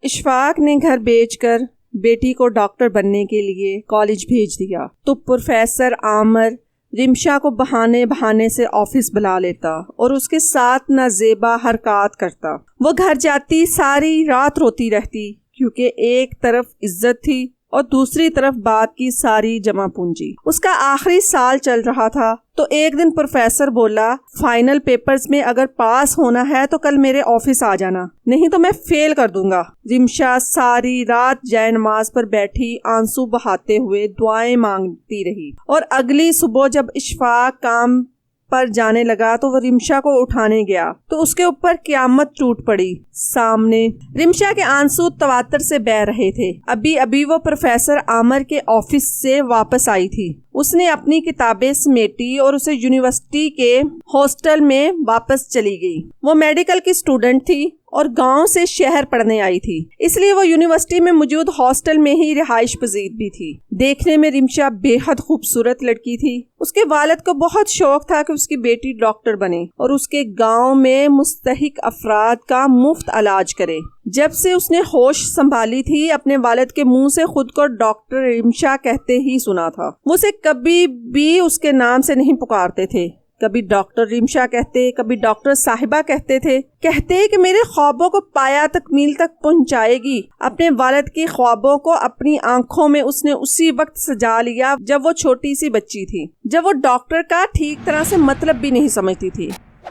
اشفاق نے گھر بیچ کر بیٹی کو ڈاکٹر بننے کے لیے کالج بھیج دیا تو پروفیسر عامر رمشا کو بہانے سے آفس بلا لیتا اور اس کے ساتھ نازیبا حرکات کرتا۔ وہ گھر جاتی ساری رات روتی رہتی کیونکہ ایک طرف عزت تھی اور دوسری طرف بات کی ساری جمع پونجی۔ اس کا آخری سال چل رہا تھا تو ایک دن پروفیسر بولا، فائنل پیپرز میں اگر پاس ہونا ہے تو کل میرے آفس آ جانا، نہیں تو میں فیل کر دوں گا۔ رمشا ساری رات جائے نماز پر بیٹھی آنسو بہاتے ہوئے دعائیں مانگتی رہی، اور اگلی صبح جب اشفاق کام پر جانے لگا تو وہ رمشا کو اٹھانے گیا تو اس کے اوپر قیامت ٹوٹ پڑی۔ سامنے رمشا کے آنسو تواتر سے بہہ رہے تھے۔ ابھی وہ پروفیسر عامر کے آفس سے واپس آئی تھی۔ اس نے اپنی کتابیں سمیٹی اور اسے یونیورسٹی کے ہاسٹل میں واپس چلی گئی۔ وہ میڈیکل کی اسٹوڈنٹ تھی اور گاؤں سے شہر پڑھنے آئی تھی، اس لیے وہ یونیورسٹی میں موجود ہاسٹل میں ہی رہائش پذیر بھی تھی۔ دیکھنے میں رمشا بے حد خوبصورت لڑکی تھی۔ اس کے والد کو بہت شوق تھا کہ اس کی بیٹی ڈاکٹر بنے اور اس کے گاؤں میں مستحق افراد کا مفت علاج کرے۔ جب سے اس نے ہوش سنبھالی تھی اپنے والد کے منہ سے خود کو ڈاکٹر رمشا کہتے ہی سنا تھا۔ وہ اسے کبھی بھی اس کے نام سے نہیں پکارتے تھے، کبھی ڈاکٹر رمشا کہتے، کبھی ڈاکٹر صاحبہ کہتے تھے۔ کہتے کہ میرے خوابوں کو پایا تکمیل تک پہنچائے گی۔ اپنے والد کی خوابوں کو اپنی آنکھوں میں اس نے اسی وقت سجا لیا جب وہ چھوٹی سی بچی تھی، جب وہ ڈاکٹر کا ٹھیک طرح سے مطلب بھی نہیں سمجھتی تھی،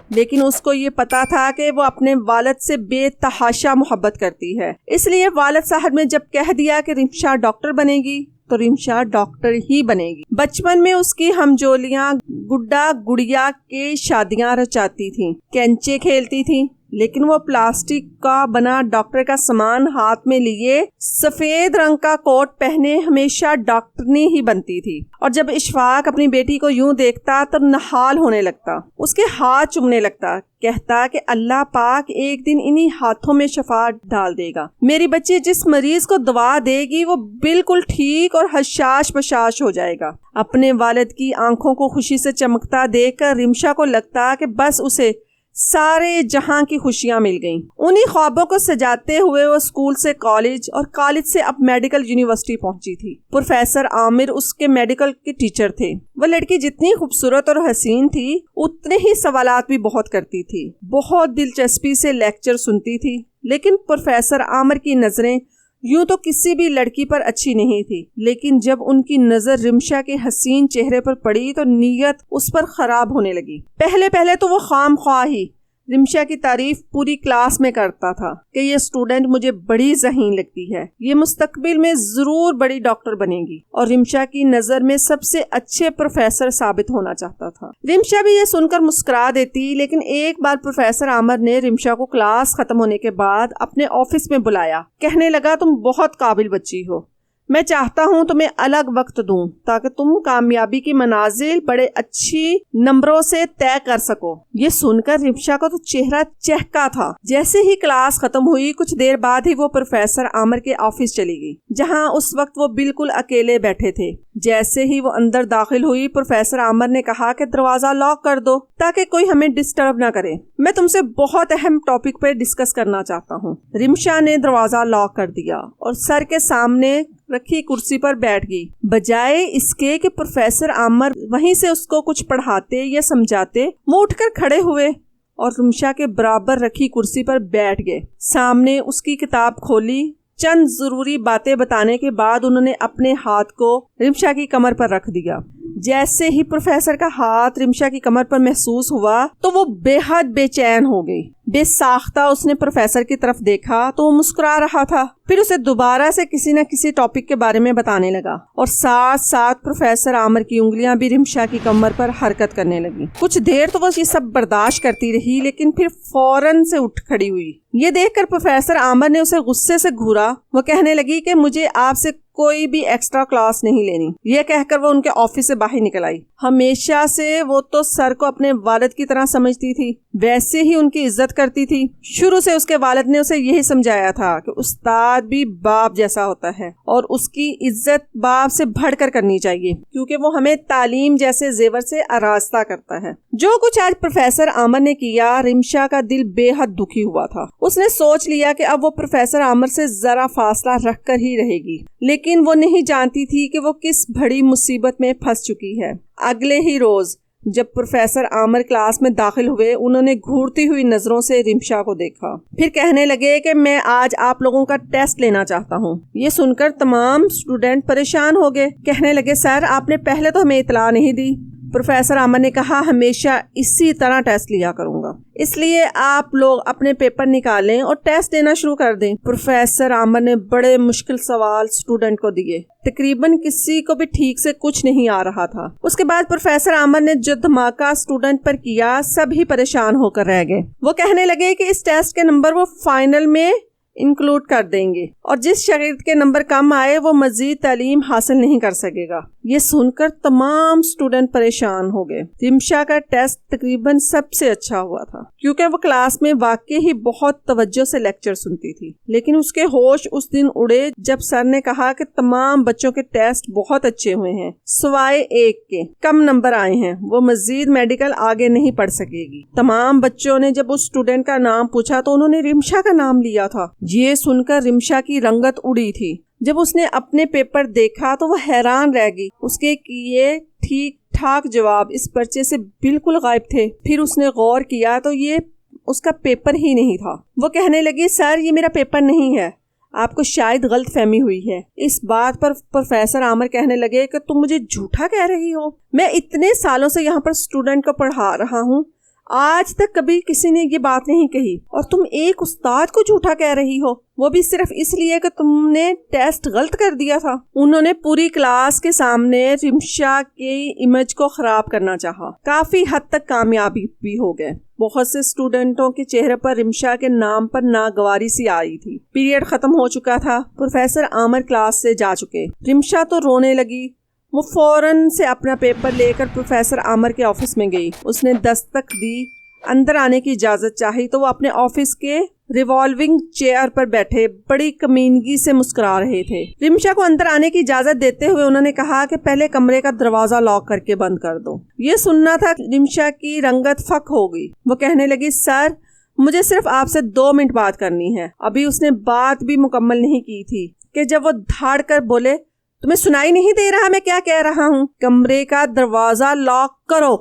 لیکن اس کو یہ پتا تھا کہ وہ اپنے والد سے بے تحاشا محبت کرتی ہے۔ اس لیے والد صاحب نے جب کہہ دیا کہ رمشا ڈاکٹر بنے گی تو رمشا ڈاکٹر ہی بنے گی۔ بچپن میں اس کی ہمجولیاں گڈا گڑیا کے شادیاں رچاتی تھیں، کینچے کھیلتی تھیں، لیکن وہ پلاسٹک کا بنا ڈاکٹر کا سامان ہاتھ میں لیے سفید رنگ کا کوٹ پہنے ہمیشہ ڈاکٹرنی ہی بنتی تھی۔ اور جب اشفاق اپنی بیٹی کو یوں دیکھتا تو نہال ہونے لگتا، اس کے ہاتھ چومنے لگتا، کہتا کہ اللہ پاک ایک دن انہی ہاتھوں میں شفا ڈال دے گا، میری بچی جس مریض کو دوا دے گی وہ بالکل ٹھیک اور حشاش بشاش ہو جائے گا۔ اپنے والد کی آنکھوں کو خوشی سے چمکتا دیکھ کر رمشا کو لگتا کہ بس اسے سارے جہاں کی خوشیاں مل گئیں۔ انہی خوابوں کو سجاتے ہوئے وہ اسکول سے کالج اور کالج سے اب میڈیکل یونیورسٹی پہنچی تھی۔ پروفیسر عامر اس کے میڈیکل کے ٹیچر تھے۔ وہ لڑکی جتنی خوبصورت اور حسین تھی اتنے ہی سوالات بھی بہت کرتی تھی، بہت دلچسپی سے لیکچر سنتی تھی، لیکن پروفیسر عامر کی نظریں یوں تو کسی بھی لڑکی پر اچھی نہیں تھی، لیکن جب ان کی نظر رمشا کے حسین چہرے پر پڑی تو نیت اس پر خراب ہونے لگی۔ پہلے تو وہ خام خواہ ہی رمشا کی تعریف پوری کلاس میں کرتا تھا کہ یہ اسٹوڈنٹ مجھے بڑی ذہین لگتی ہے، یہ مستقبل میں ضرور بڑی ڈاکٹر بنے گی، اور رمشا کی نظر میں سب سے اچھے پروفیسر ثابت ہونا چاہتا تھا۔ رمشا بھی یہ سن کر مسکرا دیتی، لیکن ایک بار پروفیسر عامر نے رمشا کو کلاس ختم ہونے کے بعد اپنے آفس میں بلایا، کہنے لگا تم بہت قابل بچی ہو، میں چاہتا ہوں تمہیں الگ وقت دوں تاکہ تم کامیابی کی منازل بڑے اچھی نمبروں سے طے کر سکو۔ یہ سن کر رمشا کا تو چہرہ چہکا تھا۔ جیسے ہی کلاس ختم ہوئی کچھ دیر بعد ہی وہ پروفیسر عامر کے آفس چلی گئی، جہاں اس وقت وہ بالکل اکیلے بیٹھے تھے۔ جیسے ہی وہ اندر داخل ہوئی پروفیسر عامر نے کہا کہ دروازہ لاک کر دو تاکہ کوئی ہمیں ڈسٹرب نہ کرے، میں تم سے بہت اہم ٹاپک پہ ڈسکس کرنا چاہتا ہوں۔ رمشا نے دروازہ لاک کر دیا اور سر کے سامنے رکھی کرسی پر بیٹھ گئی، بجائے اس کے کہ پروفیسر عامر وہیں سے اس کو کچھ پڑھاتے یا سمجھاتے۔ وہ اٹھ کر کھڑے ہوئے اور رمشا کے برابر رکھی کرسی پر بیٹھ گئے، سامنے اس کی کتاب کھولی۔ چند ضروری باتیں بتانے کے بعد انہوں نے اپنے ہاتھ کو رمشا کی کمر پر رکھ دیا۔ جیسے ہی پروفیسر کا ہاتھ رمشا کی کمر پر محسوس ہوا تو وہ بے حد بے چین ہو گئی۔ بے ساختہ اس نے پروفیسر کی طرف دیکھا تو وہ مسکرا رہا تھا، پھر اسے دوبارہ سے کسی نہ کسی ٹاپک کے بارے میں بتانے لگا، اور ساتھ ساتھ پروفیسر عامر کی انگلیاں بھی رمشا کی کمر پر حرکت کرنے لگی۔ کچھ دیر تو وہ یہ سب برداشت کرتی رہی، لیکن پھر فوراً سے اٹھ کھڑی ہوئی۔ یہ دیکھ کر پروفیسر عامر نے اسے غصے سے گھورا۔ وہ کہنے لگی کہ مجھے آپ سے کوئی بھی ایکسٹرا کلاس نہیں لینی، یہ کہہ کر وہ ان کے آفس سے باہر نکل آئی۔ ہمیشہ سے وہ تو سر کو اپنے والد کی طرح سمجھتی تھی، ویسے ہی ان کی عزت کرتی تھی۔ شروع سے اس کے والد نے اسے یہی سمجھایا تھا کہ استاد بھی باپ جیسا ہوتا ہے اور اس کی عزت باپ سے بڑھ کر کرنی چاہیے، کیونکہ وہ ہمیں تعلیم جیسے زیور سے آراستہ کرتا ہے۔ جو کچھ آج پروفیسر عامر نے کیا، رمشا کا دل بے حد دکھی ہوا تھا۔ اس نے سوچ لیا کہ اب وہ پروفیسر عامر سے ذرا فاصلہ رکھ کر ہی رہے گی، لیکن وہ نہیں جانتی تھی کہ وہ کس بڑی مصیبت میں پھنس چکی ہے۔ اگلے ہی روز جب پروفیسر عامر کلاس میں داخل ہوئے، انہوں نے گھورتی ہوئی نظروں سے رمشا کو دیکھا، پھر کہنے لگے کہ میں آج آپ لوگوں کا ٹیسٹ لینا چاہتا ہوں۔ یہ سن کر تمام اسٹوڈنٹ پریشان ہو گئے، کہنے لگے سر آپ نے پہلے تو ہمیں اطلاع نہیں دی۔ پروفیسر عامر نے کہا ہمیشہ اسی طرح ٹیسٹ لیا کروں گا، اس لیے آپ لوگ اپنے پیپر نکالیں اور ٹیسٹ دینا شروع کر دیں۔ پروفیسر عامر نے بڑے مشکل سوال اسٹوڈنٹ کو دیے، تقریباً کسی کو بھی ٹھیک سے کچھ نہیں آ رہا تھا۔ اس کے بعد پروفیسر عامر نے جو دھماکہ اسٹوڈنٹ پر کیا، سب ہی پریشان ہو کر رہ گئے۔ وہ کہنے لگے کہ اس ٹیسٹ کے نمبر وہ فائنل میں انکلوڈ کر دیں گے اور جس شاگرد کے نمبر کم آئے وہ مزید تعلیم حاصل نہیں کر سکے گا۔ یہ سن کر تمام اسٹوڈنٹ پریشان ہو گئے۔ رمشا کا ٹیسٹ تقریباً سب سے اچھا ہوا تھا، کیونکہ وہ کلاس میں واقعی ہی بہت توجہ سے لیکچر سنتی تھی، لیکن اس کے ہوش اس دن اڑے جب سر نے کہا کہ تمام بچوں کے ٹیسٹ بہت اچھے ہوئے ہیں، سوائے ایک کے کم نمبر آئے ہیں، وہ مزید میڈیکل آگے نہیں پڑھ سکے گی۔ تمام بچوں نے جب اس اسٹوڈنٹ کا نام پوچھا تو انہوں نے رمشا کا نام لیا تھا۔ یہ سن کر رمشا کی رنگت اڑی تھی۔ جب اس نے اپنے پیپر دیکھا تو وہ حیران رہ گئی، اس کے کیے ٹھیک ٹھاک جواب اس پرچے سے بالکل غائب تھے۔ پھر اس نے غور کیا تو یہ اس کا پیپر ہی نہیں تھا۔ وہ کہنے لگی سر یہ میرا پیپر نہیں ہے، آپ کو شاید غلط فہمی ہوئی ہے۔ اس بات پر پروفیسر عامر کہنے لگے کہ تم مجھے جھوٹا کہہ رہی ہو، میں اتنے سالوں سے یہاں پر اسٹوڈنٹ کو پڑھا رہا ہوں، آج تک کبھی کسی نے یہ بات نہیں کہی، اور تم ایک استاد کو جھوٹا کہہ رہی ہو، وہ بھی صرف اس لیے کہ تم نے ٹیسٹ غلط کر دیا تھا۔ انہوں نے پوری کلاس کے سامنے رمشا کے امیج کو خراب کرنا چاہا، کافی حد تک کامیابی بھی ہو گئے۔ بہت سے اسٹوڈنٹوں کے چہرے پر رمشا کے نام پر ناگواری سی آئی تھی۔ پیریڈ ختم ہو چکا تھا، پروفیسر عامر کلاس سے جا چکے۔ رمشا تو رونے لگی۔ وہ فوراً سے اپنا پیپر لے کر پروفیسر عامر کے آفس میں گئی۔ اس نے دستک دی، اندر آنے کی اجازت چاہی تو وہ اپنے آفس کے ریوالونگ چیئر پر بیٹھے بڑی کمینگی سے مسکرا رہے تھے۔ رمشا کو اندر آنے کی اجازت دیتے ہوئے انہوں نے کہا کہ پہلے کمرے کا دروازہ لاک کر کے بند کر دو۔ یہ سننا تھا رمشا کی رنگت فک ہو گئی۔ وہ کہنے لگی سر مجھے صرف آپ سے 2 منٹ بات کرنی ہے۔ ابھی اس نے بات بھی مکمل نہیں کی تھی کہ جب وہ دھاڑ کر بولے تمہیں سنائی نہیں دے رہا میں کیا کہہ رہا ہوں؟ کمرے کا دروازہ لاک کرو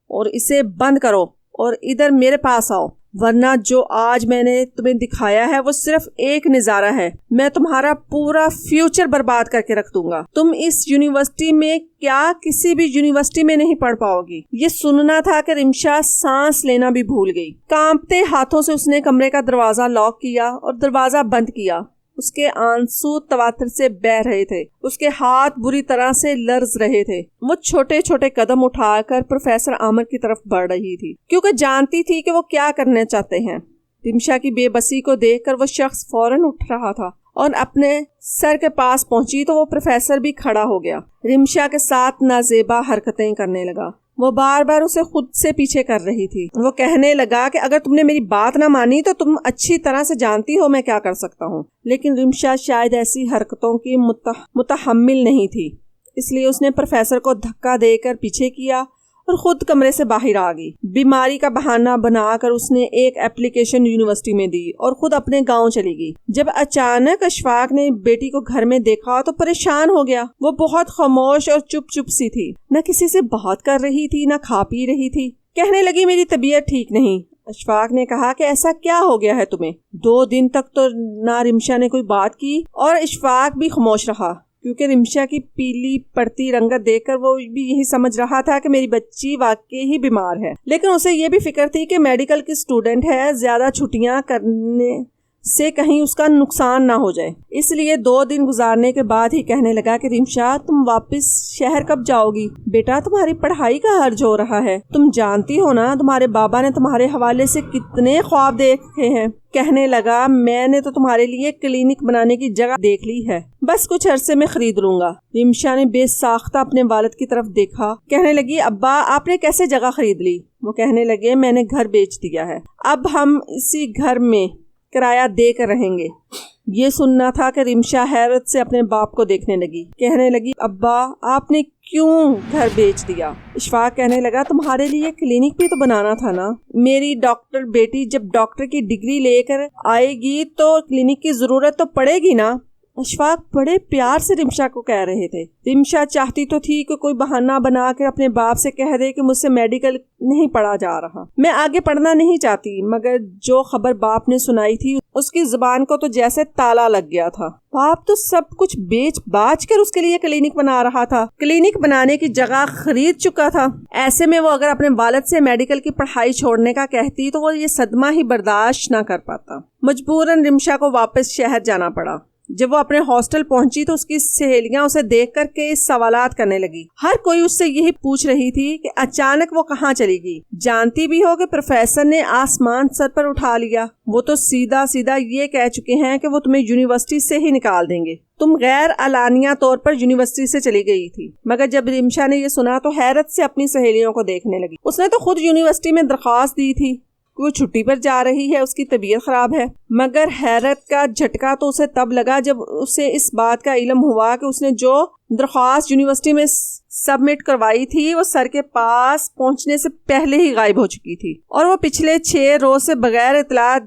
اور اسے بند کرو اور ادھر میرے پاس آؤ، ورنہ جو آج میں نے تمہیں دکھایا ہے وہ صرف ایک نظارہ ہے، میں تمہارا پورا فیوچر برباد کر کے رکھ دوں گا۔ تم اس یونیورسٹی میں کیا کسی بھی یونیورسٹی میں نہیں پڑھ پاؤ گی۔ یہ سننا تھا کہ رمشا سانس لینا بھی بھول گئی۔ کانپتے ہاتھوں سے اس نے کمرے کا دروازہ لاک کیا اور دروازہ بند کیا۔ اس کے آنسو تواتر سے بہہ رہے تھے، اس کے ہاتھ بری طرح سے لرز رہے تھے۔ وہ چھوٹے چھوٹے قدم اٹھا کر پروفیسر عامر کی طرف بڑھ رہی تھی، کیونکہ جانتی تھی کہ وہ کیا کرنا چاہتے ہیں۔ رمشا کی بے بسی کو دیکھ کر وہ شخص فوراً اٹھ رہا تھا اور اپنے سر کے پاس پہنچی تو وہ پروفیسر بھی کھڑا ہو گیا۔ رمشا کے ساتھ نازیبا حرکتیں کرنے لگا۔ وہ بار بار اسے خود سے پیچھے کر رہی تھی۔ وہ کہنے لگا کہ اگر تم نے میری بات نہ مانی تو تم اچھی طرح سے جانتی ہو میں کیا کر سکتا ہوں، لیکن رمشا شاید ایسی حرکتوں کی متحمل نہیں تھی، اس لیے اس نے پروفیسر کو دھکا دے کر پیچھے کیا اور خود کمرے سے باہر آ گئی۔ بیماری کا بہانہ بنا کر اس نے ایک اپلیکیشن یونیورسٹی میں دی اور خود اپنے گاؤں چلی گئی۔ جب اچانک اشفاق نے بیٹی کو گھر میں دیکھا تو پریشان ہو گیا۔ وہ بہت خاموش اور چپ چپ سی تھی، نہ کسی سے بات کر رہی تھی نہ کھا پی رہی تھی۔ کہنے لگی میری طبیعت ٹھیک نہیں۔ اشفاق نے کہا کہ ایسا کیا ہو گیا ہے تمہیں؟ 2 دن تک تو نہ رمشا نے کوئی بات کی اور اشفاق بھی خاموش رہا، کیونکہ رمشا کی پیلی پڑتی رنگت دیکھ کر وہ بھی یہی سمجھ رہا تھا کہ میری بچی واقعی ہی بیمار ہے، لیکن اسے یہ بھی فکر تھی کہ میڈیکل کی اسٹوڈنٹ ہے، زیادہ چھٹیاں کرنے سے کہیں اس کا نقصان نہ ہو جائے، اس لیے 2 دن گزارنے کے بعد ہی کہنے لگا کہ رمشا تم واپس شہر کب جاؤ گی؟ بیٹا تمہاری پڑھائی کا حرج ہو رہا ہے، تم جانتی ہو نا تمہارے بابا نے تمہارے حوالے سے کتنے خواب دیکھے ہیں۔ کہنے لگا میں نے تو تمہارے لیے کلینک بنانے کی جگہ دیکھ لی ہے، بس کچھ عرصے میں خرید لوں گا۔ رمشا نے بے ساختہ اپنے والد کی طرف دیکھا، کہنے لگی ابا آپ نے کیسے جگہ خرید لی؟ وہ کہنے لگے میں نے گھر بیچ دیا ہے، اب ہم اسی گھر میں کرایہ دے کر رہیں گے۔ یہ سننا تھا کہ رمشا حیرت سے اپنے باپ کو دیکھنے لگی، کہنے لگی ابا آپ نے کیوں گھر بیچ دیا؟ اشفاق کہنے لگا تمہارے لیے کلینک بھی تو بنانا تھا نا، میری ڈاکٹر بیٹی جب ڈاکٹر کی ڈگری لے کر آئے گی تو کلینک کی ضرورت تو پڑے گی نا۔ اشفاق بڑے پیار سے رمشا کو کہہ رہے تھے۔ رمشا چاہتی تو تھی کہ کوئی بہانہ بنا کر اپنے باپ سے کہہ دے کہ مجھ سے میڈیکل نہیں پڑھا جا رہا، میں آگے پڑھنا نہیں چاہتی، مگر جو خبر باپ نے سنائی تھی اس کی زبان کو تو جیسے تالا لگ گیا تھا۔ باپ تو سب کچھ بیچ باچ کر اس کے لیے کلینک بنا رہا تھا، کلینک بنانے کی جگہ خرید چکا تھا۔ ایسے میں وہ اگر اپنے والد سے میڈیکل کی پڑھائی چھوڑنے کا کہتی تو وہ یہ صدمہ ہی برداشت نہ کر پاتا۔ مجبوراً رمشا کو واپس شہر جانا پڑا۔ جب وہ اپنے ہاسٹل پہنچی تو اس کی سہیلیاں اسے دیکھ کر کے سوالات کرنے لگی۔ ہر کوئی اس سے یہی پوچھ رہی تھی کہ اچانک وہ کہاں چلی گئی؟ جانتی بھی ہو کہ پروفیسر نے آسمان سر پر اٹھا لیا، وہ تو سیدھا سیدھا یہ کہہ چکے ہیں کہ وہ تمہیں یونیورسٹی سے ہی نکال دیں گے۔ تم غیر اعلانیہ طور پر یونیورسٹی سے چلی گئی تھی۔ مگر جب رمشا نے یہ سنا تو حیرت سے اپنی سہیلیوں کو دیکھنے لگی۔ اس نے تو خود یونیورسٹی میں درخواست دی تھی، وہ چھٹی پر جا رہی ہے، اس کی طبیعت خراب ہے۔ مگر حیرت کا جھٹکا تو اسے تب لگا جب اسے اس بات کا علم ہوا کہ اس نے جو درخواست یونیورسٹی میں سبمٹ کروائی تھی وہ سر کے پاس پہنچنے سے پہلے ہی غائب ہو چکی تھی، اور وہ پچھلے 6 روز سے بغیر اطلاع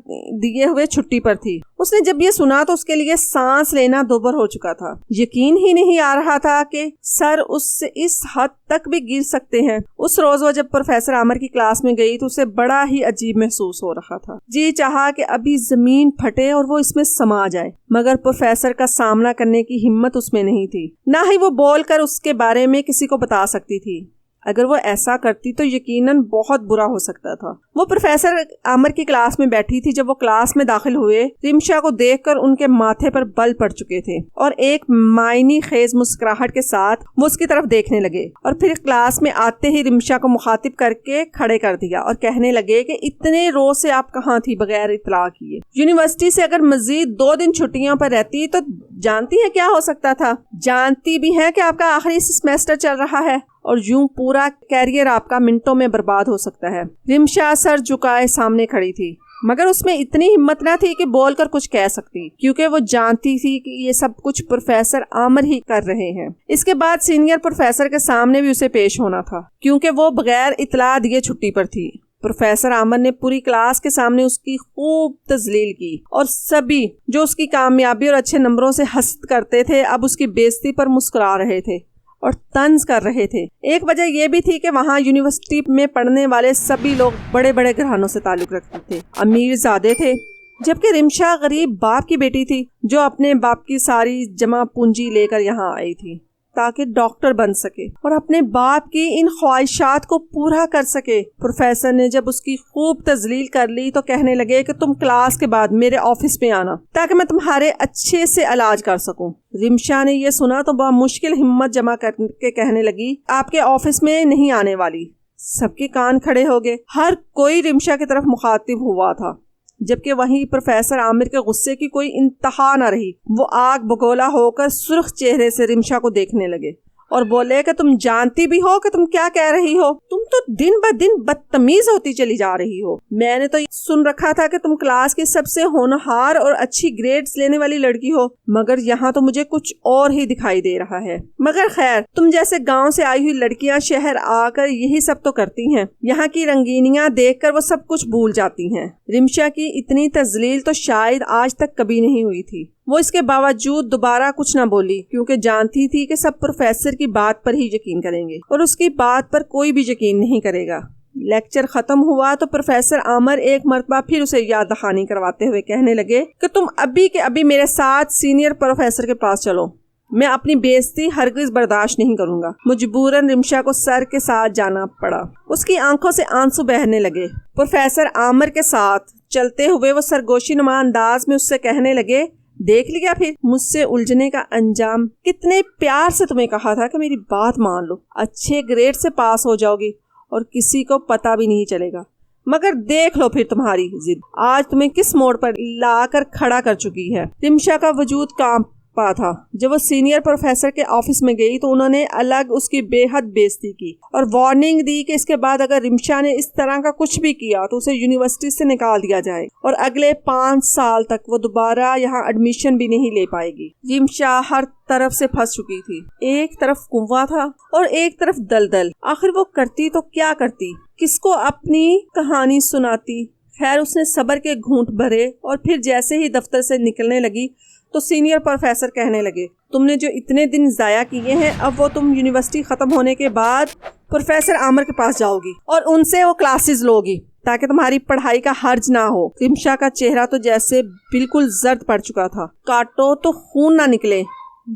دیے ہوئے چھٹی پر تھی۔ اس نے جب یہ سنا تو اس کے لیے سانس لینا دوبر ہو چکا تھا۔ یقین ہی نہیں آ رہا تھا کہ سر اس سے اس حد تک بھی گر سکتے ہیں۔ اس روز وہ جب پروفیسر عامر کی کلاس میں گئی تو اسے بڑا ہی عجیب محسوس ہو رہا تھا۔ جی چاہا کہ ابھی زمین پھٹے اور وہ اس میں سما جائے، مگر پروفیسر کا سامنا کرنے کی ہمت اس میں نہیں تھی، نہ ہی وہ بول کر اس کے بارے میں کسی کو بتا سکتی تھی۔ اگر وہ ایسا کرتی تو یقیناً بہت برا ہو سکتا تھا۔ وہ پروفیسر عامر کی کلاس میں بیٹھی تھی۔ جب وہ کلاس میں داخل ہوئے رمشا کو دیکھ کر ان کے ماتھے پر بل پڑ چکے تھے، اور ایک معنی خیز مسکراہٹ کے ساتھ وہ اس کی طرف دیکھنے لگے، اور پھر کلاس میں آتے ہی رمشا کو مخاطب کر کے کھڑے کر دیا اور کہنے لگے کہ اتنے روز سے آپ کہاں تھی بغیر اطلاع کیے؟ یونیورسٹی سے اگر مزید 2 دن چھٹیوں پر رہتی تو جانتی ہے کیا ہو سکتا تھا؟ جانتی بھی ہے کہ آپ کا آخری سیمیسٹر چل رہا ہے اور یوں پورا کیریئر آپ کا منٹوں میں برباد ہو سکتا ہے۔ رمشا سر جھکائے سامنے کھڑی تھی، مگر اس میں اتنی ہمت نہ تھی کہ بول کر کچھ کہہ سکتی، کیونکہ وہ جانتی تھی کہ یہ سب کچھ پروفیسر عامر ہی کر رہے ہیں۔ اس کے بعد سینئر پروفیسر کے سامنے بھی اسے پیش ہونا تھا، کیونکہ وہ بغیر اطلاع دیے چھٹی پر تھی۔ پروفیسر عامر نے پوری کلاس کے سامنے اس کی خوب تذلیل کی، اور سبھی جو اس کی کامیابی اور اچھے نمبروں سے حسد کرتے تھے اب اس کی بےزتی پر مسکرا رہے تھے اور طنز کر رہے تھے۔ ایک وجہ یہ بھی تھی کہ وہاں یونیورسٹی میں پڑھنے والے سبھی لوگ بڑے بڑے گھرانوں سے تعلق رکھتے تھے، امیر زادے تھے، جبکہ رمشا غریب باپ کی بیٹی تھی جو اپنے باپ کی ساری جمع پونجی لے کر یہاں آئی تھی تاکہ ڈاکٹر بن سکے اور اپنے باپ کی ان خواہشات کو پورا کر سکے۔ پروفیسر نے جب اس کی خوب تذلیل کر لی تو کہنے لگے کہ تم کلاس کے بعد میرے آفس میں آنا تاکہ میں تمہارے اچھے سے علاج کر سکوں۔ رمشا نے یہ سنا تو بہت مشکل ہمت جمع کر کے کہنے لگی آپ کے آفس میں نہیں آنے والی۔ سب کے کان کھڑے ہو گئے، ہر کوئی رمشا کی طرف مخاطب ہوا تھا، جبکہ وہیں پروفیسر عامر کے غصے کی کوئی انتہا نہ رہی۔ وہ آگ بگولا ہو کر سرخ چہرے سے رمشا کو دیکھنے لگے اور بولے کہ تم جانتی بھی ہو کہ تم کیا کہہ رہی ہو؟ تم تو دن بہ دن بدتمیز ہوتی چلی جا رہی ہو۔ میں نے تو سن رکھا تھا کہ تم کلاس کی سب سے ہونہار اور اچھی گریڈز لینے والی لڑکی ہو، مگر یہاں تو مجھے کچھ اور ہی دکھائی دے رہا ہے۔ مگر خیر، تم جیسے گاؤں سے آئی ہوئی لڑکیاں شہر آ کر یہی سب تو کرتی ہیں، یہاں کی رنگینیاں دیکھ کر وہ سب کچھ بھول جاتی ہیں۔ رمشا کی اتنی تذلیل تو شاید آج تک کبھی نہیں ہوئی تھی۔ وہ اس کے باوجود دوبارہ کچھ نہ بولی، کیونکہ جانتی تھی کہ سب پروفیسر کی بات پر ہی یقین کریں گے اور اس کی بات پر کوئی بھی یقین نہیں کرے گا۔ لیکچر ختم ہوا تو پروفیسر عامر ایک مرتبہ پھر اسے یاد دہانی کرواتے ہوئے کہنے لگے کہ تم ابھی کے ابھی میرے ساتھ سینئر پروفیسر کے پاس چلو۔ میں اپنی بےعزتی ہرگز برداشت نہیں کروں گا۔ مجبوراً رمشا کو سر کے ساتھ جانا پڑا۔ اس کی آنکھوں سے آنسو بہنے لگے۔ پروفیسر عامر کے ساتھ چلتے ہوئے وہ سرگوشی نما انداز میں اس سے کہنے لگے، دیکھ لیا پھر مجھ سے الجھنے کا انجام؟ کتنے پیار سے تمہیں کہا تھا کہ میری بات مان لو، اچھے گریڈ سے پاس ہو جاؤ گی اور کسی کو پتہ بھی نہیں چلے گا، مگر دیکھ لو پھر تمہاری ضد آج تمہیں کس موڑ پر لا کر کھڑا کر چکی ہے۔ رمشا کا وجود کانپ پا تھا۔ جب وہ سینئر پروفیسر کے آفس میں گئی تو انہوں نے الگ اس کی بے حد بےعزتی کی اور وارننگ دی کہ اس کے بعد اگر رمشا نے اس طرح کا کچھ بھی کیا تو اسے یونیورسٹی سے نکال دیا جائے اور اگلے 5 سال تک وہ دوبارہ یہاں ایڈمیشن بھی نہیں لے پائے گی۔ رمشا ہر طرف سے پھنس چکی تھی، ایک طرف کنواں تھا اور ایک طرف دلدل۔ آخر وہ کرتی تو کیا کرتی، کس کو اپنی کہانی سناتی؟ خیر اس نے صبر کے گھونٹ بھرے اور پھر جیسے ہی دفتر سے نکلنے لگی تو سینئر پروفیسر کہنے لگے، تم نے جو اتنے دن ضائع کیے ہیں اب وہ تم یونیورسٹی ختم ہونے کے بعد پروفیسر عامر کے پاس جاؤ گی اور ان سے وہ کلاسز لو گی تاکہ تمہاری پڑھائی کا حرج نہ ہو۔ رمشا کا چہرہ تو جیسے بالکل زرد پڑ چکا تھا، کاٹو تو خون نہ نکلے،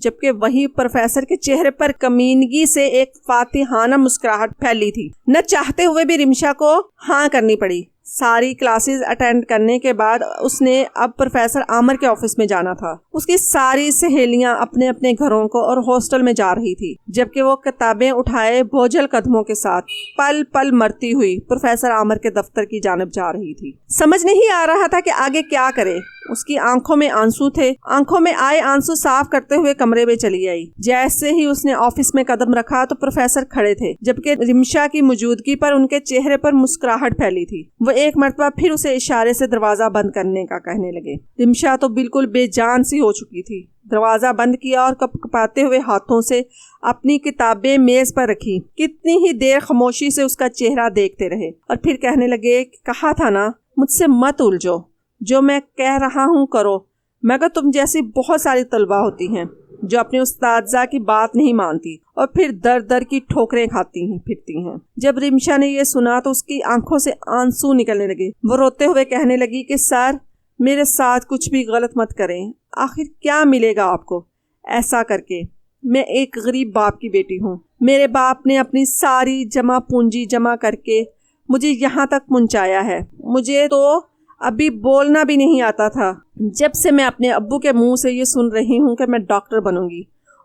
جبکہ وہی پروفیسر کے چہرے پر کمینگی سے ایک فاتحانہ مسکراہٹ پھیلی تھی۔ نہ چاہتے ہوئے بھی رمشا کو ہاں کرنی پڑی۔ ساری کلاسز اٹینڈ کرنے کے بعد اس نے اب پروفیسر عامر کے آفس میں جانا تھا۔ اس کی ساری سہیلیاں اپنے اپنے گھروں کو اور ہاسٹل میں جا رہی تھی، جبکہ وہ کتابیں اٹھائے بوجھل قدموں کے ساتھ پل پل مرتی ہوئی پروفیسر عامر کے دفتر کی جانب جا رہی تھی۔ سمجھ نہیں آ رہا تھا کہ آگے کیا کرے۔ اس کی آنکھوں میں آنسو تھے۔ آنکھوں میں آئے آنسو صاف کرتے ہوئے کمرے میں چلی آئی۔ جیسے ہی اس نے آفس میں قدم رکھا تو پروفیسر کھڑے تھے، جبکہ رمشا کی موجودگی پر ان کے چہرے پر مسکراہٹ پھیلی تھی۔ وہ ایک مرتبہ پھر اسے اشارے سے دروازہ بند کرنے کا کہنے لگے۔ رمشا تو بالکل بے جان سی ہو چکی تھی۔ دروازہ بند کیا اور کپکپاتے ہوئے ہاتھوں سے اپنی کتابیں میز پر رکھی۔ کتنی ہی دیر خاموشی سے اس کا چہرہ دیکھتے رہے اور پھر کہنے لگے، کہا تھا نا مجھ سے مت الجھو، جو میں کہہ رہا ہوں کرو، مگر تم جیسی بہت ساری طلبہ ہوتی ہیں جو اپنے استاذہ کی بات نہیں مانتی اور پھر در در کی ٹھوکریں کھاتی ہیں پھرتی ہیں۔ جب رمشا نے یہ سنا تو اس کی آنکھوں سے آنسو نکلنے لگے۔ وہ روتے ہوئے کہنے لگی کہ سر میرے ساتھ کچھ بھی غلط مت کریں، آخر کیا ملے گا آپ کو ایسا کر کے؟ میں ایک غریب باپ کی بیٹی ہوں۔ میرے باپ نے اپنی ساری جمع پونجی جمع کر کے مجھے یہاں تک پہنچایا ہے۔ مجھے تو ابھی بولنا بھی نہیں آتا تھا جب سے میں اپنے ابو کے منہ سے یہ سن رہی ہوں کہ میں ڈاکٹر بنوں گی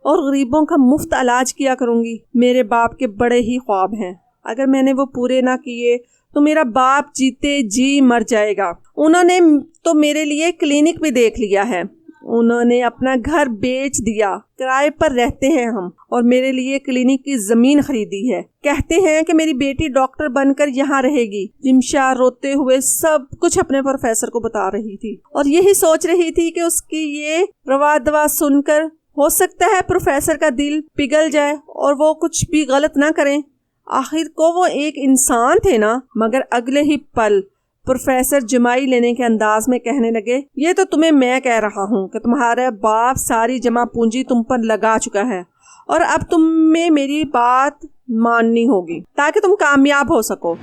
اور غریبوں کا مفت علاج کیا کروں گی۔ میرے باپ کے بڑے ہی خواب ہیں، اگر میں نے وہ پورے نہ کیے تو میرا باپ جیتے جی مر جائے گا۔ انہوں نے تو میرے لیے کلینک بھی دیکھ لیا ہے، انہوں نے اپنا گھر بیچ دیا، کرائے پر رہتے ہیں ہم، اور میرے لیے کلینک کی زمین خریدی ہے۔ کہتے ہیں کہ میری بیٹی ڈاکٹر بن کر یہاں رہے گی۔ رمشا روتے ہوئے سب کچھ اپنے پروفیسر کو بتا رہی تھی اور یہی سوچ رہی تھی کہ اس کی یہ روا دوا سن کر ہو سکتا ہے پروفیسر کا دل پگھل جائے اور وہ کچھ بھی غلط نہ کریں۔ آخر کو وہ ایک انسان تھے نا۔ مگر اگلے ہی پل پروفیسر جمائی لینے کے انداز میں کہنے لگے، یہ تو تمہیں میں کہہ رہا ہوں کہ تمہارا باپ ساری جمع پونجی تم پر لگا چکا ہے اور اب تمہیں میری بات ماننی ہوگی تاکہ تم کامیاب ہو سکو،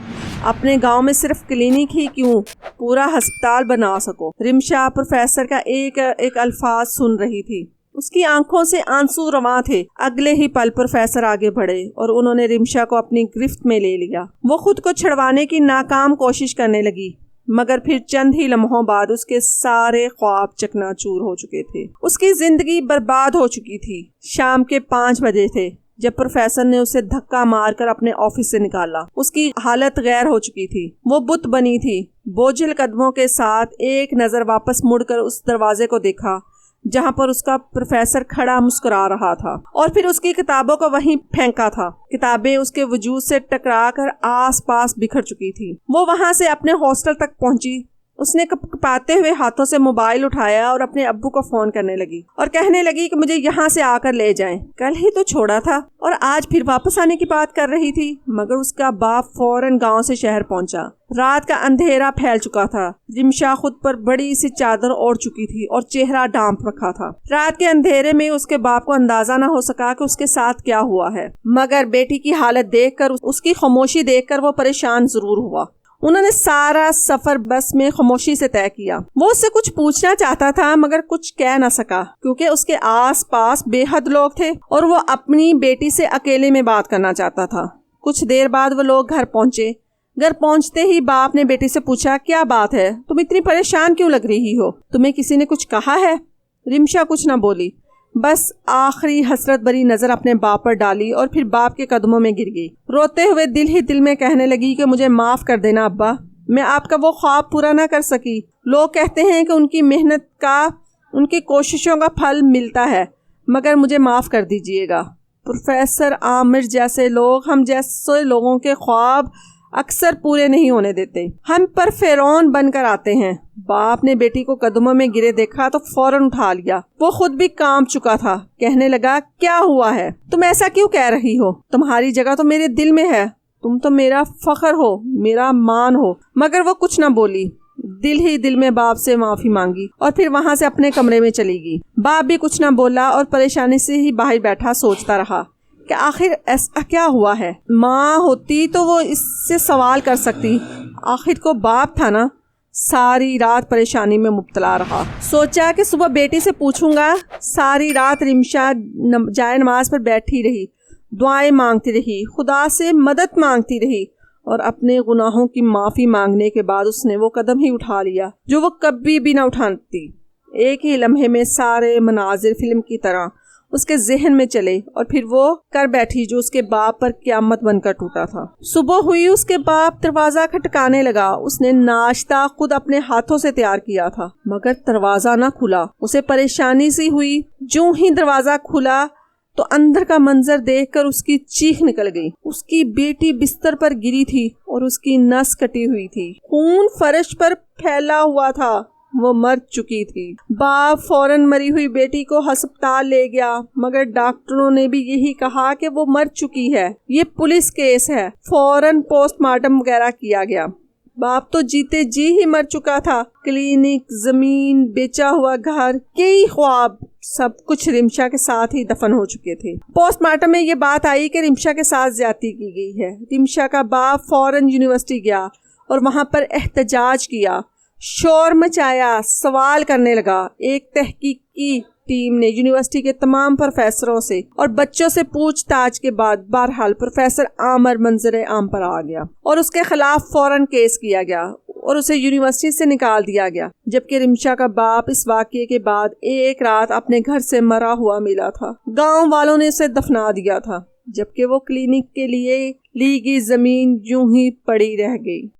اپنے گاؤں میں صرف کلینک ہی کیوں پورا ہسپتال بنا سکو۔ رمشا پروفیسر کا ایک ایک الفاظ سن رہی تھی، اس کی آنکھوں سے آنسو رواں تھے۔ اگلے ہی پل پروفیسر آگے بڑھے اور انہوں نے رمشا کو اپنی گرفت میں لے لیا۔ وہ خود کو چھڑوانے کی ناکام کوشش کرنے لگی، مگر پھر چند ہی لمحوں بعد اس کے سارے خواب چکنا چور ہو چکے تھے۔ اس کی زندگی برباد ہو چکی تھی۔ شام کے 5 بجے تھے جب پروفیسر نے اسے دھکا مار کر اپنے آفس سے نکالا۔ اس کی حالت غیر ہو چکی تھی، وہ بت بنی تھی۔ بوجھل قدموں کے ساتھ ایک نظر واپس مڑ کر اس دروازے کو دیکھا جہاں پر اس کا پروفیسر کھڑا مسکرا رہا تھا، اور پھر اس کی کتابوں کو وہیں پھینکا تھا۔ کتابیں اس کے وجود سے ٹکرا کر آس پاس بکھر چکی تھی۔ وہ وہاں سے اپنے ہاسٹل تک پہنچی۔ اس نے کپکپاتے ہوئے ہاتھوں سے موبائل اٹھایا اور اپنے ابو کو فون کرنے لگی اور کہنے لگی کہ مجھے یہاں سے آ کر لے جائیں۔ کل ہی تو چھوڑا تھا اور آج پھر واپس آنے کی بات کر رہی تھی، مگر اس کا باپ فوراً گاؤں سے شہر پہنچا۔ رات کا اندھیرا پھیل چکا تھا۔ رمشا خود پر بڑی سی چادر اوڑھ چکی تھی اور چہرہ ڈانپ رکھا تھا۔ رات کے اندھیرے میں اس کے باپ کو اندازہ نہ ہو سکا کہ اس کے ساتھ کیا ہوا ہے، مگر بیٹی کی حالت دیکھ کر، اس کی خاموشی دیکھ کر وہ پریشان ضرور ہوا۔ انہوں نے سارا سفر بس میں خاموشی سے طے کیا۔ وہ اس سے کچھ پوچھنا چاہتا تھا مگر کچھ کہہ نہ سکا کیونکہ اس کے آس پاس بے حد لوگ تھے اور وہ اپنی بیٹی سے اکیلے میں بات کرنا چاہتا تھا۔ کچھ دیر بعد وہ لوگ گھر پہنچے۔ گھر پہنچتے ہی باپ نے بیٹی سے پوچھا، کیا بات ہے؟ تم اتنی پریشان کیوں لگ رہی ہو؟ تمہیں کسی نے کچھ کہا ہے؟ رمشا کچھ نہ بولی، بس آخری حسرت بھری نظر اپنے باپ پر ڈالی اور پھر باپ کے قدموں میں گر گئی۔ روتے ہوئے دل ہی دل میں کہنے لگی کہ مجھے معاف کر دینا ابا، میں آپ کا وہ خواب پورا نہ کر سکی۔ لوگ کہتے ہیں کہ ان کی محنت کا، ان کی کوششوں کا پھل ملتا ہے، مگر مجھے معاف کر دیجئے گا۔ پروفیسر عامر جیسے لوگ ہم جیسے لوگوں کے خواب اکثر پورے نہیں ہونے دیتے، ہم پر فرعون بن کر آتے ہیں۔ باپ نے بیٹی کو قدموں میں گرے دیکھا تو فوراً اٹھا لیا۔ وہ خود بھی کانپ چکا تھا۔ کہنے لگا، کیا ہوا ہے؟ تم ایسا کیوں کہہ رہی ہو؟ تمہاری جگہ تو میرے دل میں ہے، تم تو میرا فخر ہو، میرا مان ہو۔ مگر وہ کچھ نہ بولی، دل ہی دل میں باپ سے معافی مانگی اور پھر وہاں سے اپنے کمرے میں چلی گئی۔ باپ بھی کچھ نہ بولا اور پریشانی سے ہی باہر بیٹھا سوچتا رہا کہ آخر ایسا کیا ہوا ہے۔ ماں ہوتی تو وہ اس سے سوال کر سکتی، آخر کو باپ تھا نا۔ ساری رات پریشانی میں مبتلا رہا۔ سوچا کہ صبح بیٹی سے پوچھوں گا۔ ساری رات رمشا جائے نماز پر بیٹھی رہی، دعائیں مانگتی رہی، خدا سے مدد مانگتی رہی اور اپنے گناہوں کی معافی مانگنے کے بعد اس نے وہ قدم ہی اٹھا لیا جو وہ کبھی بھی نہ اٹھاتی۔ ایک ہی لمحے میں سارے مناظر فلم کی طرح اس کے ذہن میں چلے اور پھر وہ کر بیٹھی جو اس کے باپ پر قیامت بن کر ٹوٹا تھا۔ صبح ہوئی، اس کے باپ دروازہ کھٹکانے لگا۔ اس نے ناشتہ خود اپنے ہاتھوں سے تیار کیا تھا مگر دروازہ نہ کھلا۔ اسے پریشانی سی ہوئی۔ جو ہی دروازہ کھلا تو اندر کا منظر دیکھ کر اس کی چیخ نکل گئی۔ اس کی بیٹی بستر پر گری تھی اور اس کی نس کٹی ہوئی تھی، خون فرش پر پھیلا ہوا تھا، وہ مر چکی تھی۔ باپ فوراً مری ہوئی بیٹی کو ہسپتال لے گیا مگر ڈاکٹروں نے بھی یہی کہا کہ وہ مر چکی ہے، یہ پولیس کیس ہے۔ فوراً پوسٹ مارٹم وغیرہ کیا گیا۔ باپ تو جیتے جی ہی مر چکا تھا۔ کلینک، زمین، بیچا ہوا گھر، کئی خواب، سب کچھ رمشا کے ساتھ ہی دفن ہو چکے تھے۔ پوسٹ مارٹم میں یہ بات آئی کہ رمشا کے ساتھ زیادتی کی گئی ہے۔ رمشا کا باپ فوراً یونیورسٹی گیا اور وہاں پر احتجاج کیا، شور مچایا، سوال کرنے لگا۔ ایک تحقیقی ٹیم نے یونیورسٹی کے تمام پروفیسروں سے اور بچوں سے پوچھ تاچھ کے بعد بہرحال پروفیسر عامر منظر عام پر آ گیا اور اس کے خلاف فوراً کیس کیا گیا اور اسے یونیورسٹی سے نکال دیا گیا، جبکہ رمشا کا باپ اس واقعے کے بعد ایک رات اپنے گھر سے مرا ہوا ملا تھا۔ گاؤں والوں نے اسے دفنا دیا تھا جبکہ وہ کلینک کے لیے لی گئی زمین یوں ہی پڑی رہ گئی۔